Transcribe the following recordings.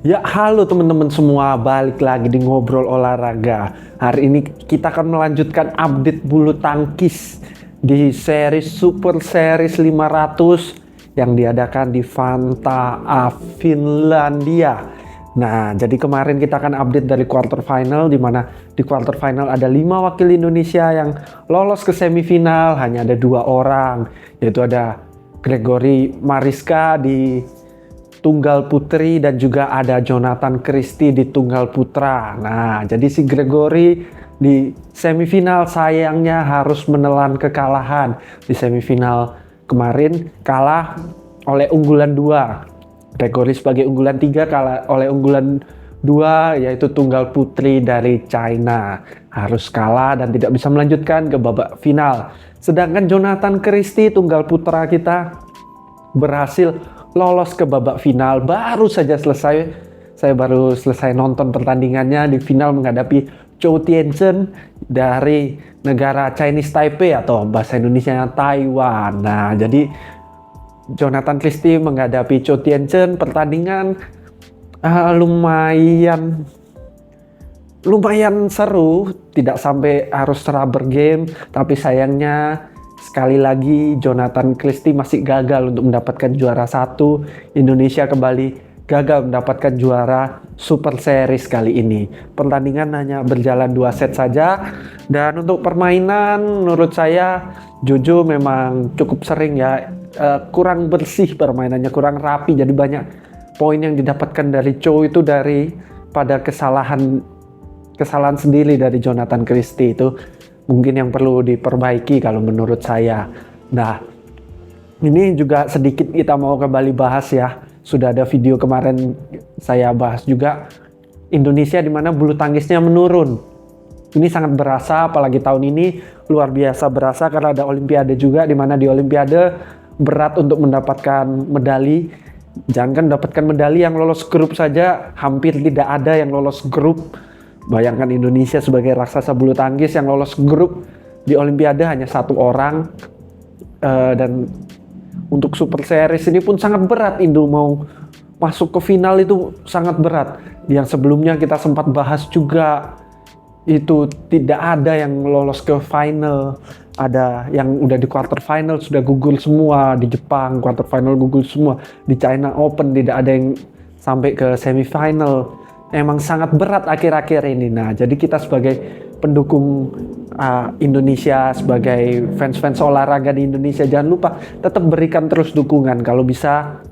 Ya, halo teman-teman semua, balik lagi di Ngobrol Olahraga. Hari ini kita akan melanjutkan update bulu tangkis di series Super Series 500 yang diadakan di Vantaa, Finlandia. Nah, jadi kemarin kita akan update dari quarter final, di mana di quarter final ada 5 wakil Indonesia yang lolos ke semifinal. Hanya ada 2 orang, yaitu ada Gregory Mariska di tunggal putri dan juga ada Jonathan Christie di tunggal putra. Nah, jadi si Gregory di semifinal sayangnya harus menelan kekalahan. Di semifinal kemarin kalah oleh unggulan 2. Gregory sebagai unggulan 3 kalah oleh unggulan 2, yaitu tunggal putri dari China. Harus kalah dan tidak bisa melanjutkan ke babak final. Sedangkan Jonathan Christie tunggal putra kita berhasil lolos ke babak final. Baru saja selesai, saya baru selesai nonton pertandingannya di final menghadapi Chou Tien-chen dari negara Chinese Taipei atau bahasa Indonesianya Taiwan. Nah, jadi Jonathan Christie menghadapi Chou Tien-chen, pertandingan lumayan seru, tidak sampai harus rubber game, tapi sayangnya sekali lagi Jonathan Christie masih gagal untuk mendapatkan juara 1. Indonesia kembali gagal mendapatkan juara Super Series kali ini. Pertandingan hanya berjalan 2 set saja, dan untuk permainan menurut saya Jojo memang cukup sering ya kurang bersih permainannya, kurang rapi, jadi banyak poin yang didapatkan dari Chou itu pada kesalahan sendiri dari Jonathan Christie. Itu mungkin yang perlu diperbaiki kalau menurut saya. Nah, ini juga sedikit kita mau kembali bahas ya. Sudah ada video kemarin saya bahas juga Indonesia di mana bulu tangkisnya menurun. Ini sangat berasa, apalagi tahun ini luar biasa berasa karena ada Olimpiade juga, di mana di Olimpiade berat untuk mendapatkan medali. Jangan mendapatkan medali, yang lolos grup saja hampir tidak ada yang lolos grup. Bayangkan Indonesia sebagai raksasa bulu tangkis yang lolos grup di Olimpiade hanya 1 orang. Dan untuk Super Series ini pun sangat berat. Indo mau masuk ke final itu sangat berat. Yang sebelumnya kita sempat bahas juga, itu tidak ada yang lolos ke final. Ada yang udah di quarter final sudah gugur semua. Di Jepang quarter final gugur semua. Di China Open tidak ada yang sampai ke semifinal. Emang sangat berat akhir-akhir ini. Nah, jadi kita sebagai pendukung Indonesia, sebagai fans-fans olahraga di Indonesia, jangan lupa tetap berikan terus dukungan. Kalau bisa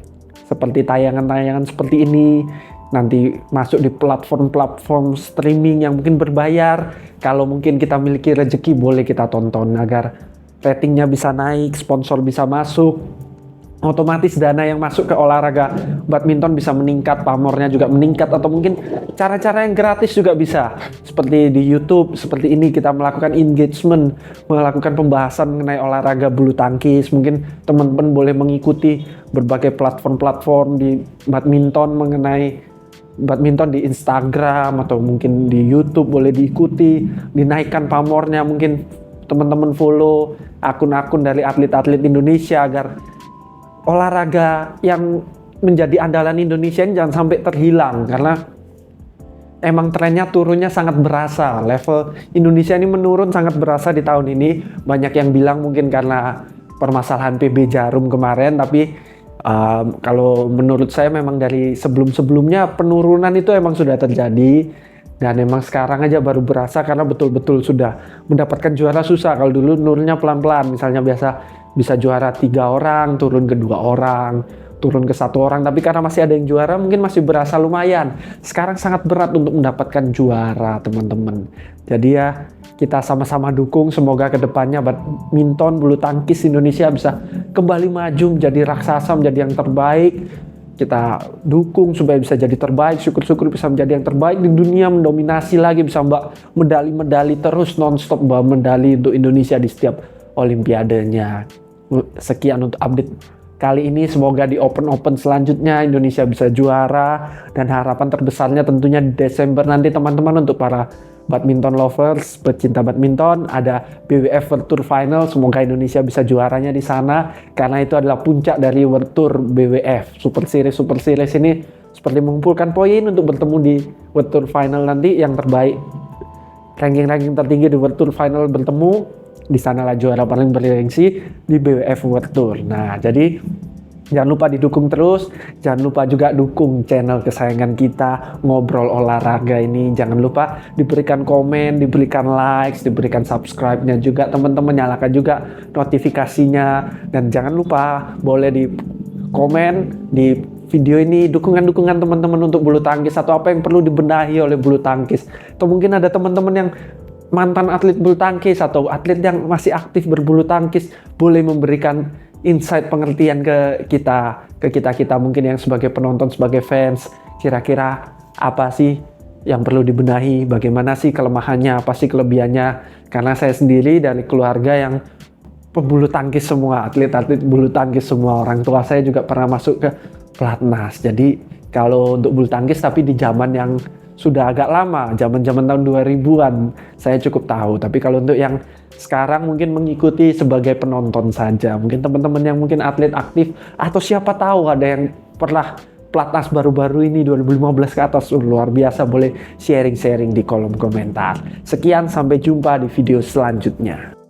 seperti tayangan-tayangan seperti ini, nanti masuk di platform-platform streaming yang mungkin berbayar. Kalau mungkin kita miliki rezeki, boleh kita tonton agar ratingnya bisa naik, sponsor bisa masuk. Otomatis dana yang masuk ke olahraga badminton bisa meningkat, pamornya juga meningkat, atau mungkin cara-cara yang gratis juga bisa. Seperti di YouTube, seperti ini kita melakukan engagement, melakukan pembahasan mengenai olahraga bulu tangkis. Mungkin teman-teman boleh mengikuti berbagai platform-platform di badminton mengenai badminton di Instagram atau mungkin di YouTube boleh diikuti, dinaikkan pamornya. Mungkin teman-teman follow akun-akun dari atlet-atlet Indonesia agar olahraga yang menjadi andalan Indonesia ini jangan sampai terhilang, karena emang trennya turunnya sangat berasa. Level Indonesia ini menurun sangat berasa di tahun ini. Banyak yang bilang mungkin karena permasalahan PB Jarum kemarin, tapi kalau menurut saya memang dari sebelum-sebelumnya penurunan itu emang sudah terjadi, dan emang sekarang aja baru berasa karena betul-betul sudah mendapatkan juara susah. Kalau dulu nurunnya pelan-pelan, misalnya bisa juara 3 orang, turun ke 2 orang, turun ke 1 orang, tapi karena masih ada yang juara mungkin masih berasa lumayan. Sekarang sangat berat untuk mendapatkan juara, teman-teman. Jadi ya, kita sama-sama dukung, semoga kedepannya badminton bulu tangkis Indonesia bisa kembali maju menjadi raksasa, menjadi yang terbaik. Kita dukung supaya bisa jadi terbaik, syukur-syukur bisa menjadi yang terbaik di dunia, mendominasi lagi, bisa medali-medali terus non-stop, bawa medali untuk Indonesia di setiap olimpiadenya. Sekian untuk update kali ini, semoga di Open selanjutnya Indonesia bisa juara, dan harapan terbesarnya tentunya di Desember nanti teman-teman, untuk para badminton lovers, pecinta badminton, ada BWF World Tour Final. Semoga Indonesia bisa juaranya di sana, karena itu adalah puncak dari World Tour BWF. Super Series ini seperti mengumpulkan poin untuk bertemu di World Tour Final nanti. Yang terbaik, ranking tertinggi di World Tour Final bertemu, di sanalah juara paling bergengsi di BWF World Tour. Nah, jadi jangan lupa didukung terus, jangan lupa juga dukung channel kesayangan kita Ngobrol Olahraga ini. Jangan lupa diberikan komen, diberikan likes, diberikan subscribe-nya juga teman-teman, nyalakan juga notifikasinya. Dan jangan lupa boleh di komen di video ini dukungan-dukungan teman-teman untuk bulu tangkis, atau apa yang perlu dibenahi oleh bulu tangkis. Atau mungkin ada teman-teman yang mantan atlet bulu tangkis atau atlet yang masih aktif berbulu tangkis, boleh memberikan insight pengertian ke kita mungkin yang sebagai penonton, sebagai fans. Kira-kira apa sih yang perlu dibenahi, bagaimana sih kelemahannya, apa sih kelebihannya. Karena saya sendiri dari keluarga yang pebulu tangkis semua, atlet-atlet bulu tangkis semua. Orang tua saya juga pernah masuk ke pelatnas. Jadi kalau untuk bulu tangkis tapi di zaman yang sudah agak lama, zaman-zaman tahun 2000-an, saya cukup tahu. Tapi kalau untuk yang sekarang mungkin mengikuti sebagai penonton saja. Mungkin teman-teman yang mungkin atlet aktif, atau siapa tahu ada yang pernah pelatnas baru-baru ini 2015 ke atas, luar biasa, boleh sharing-sharing di kolom komentar. Sekian, sampai jumpa di video selanjutnya.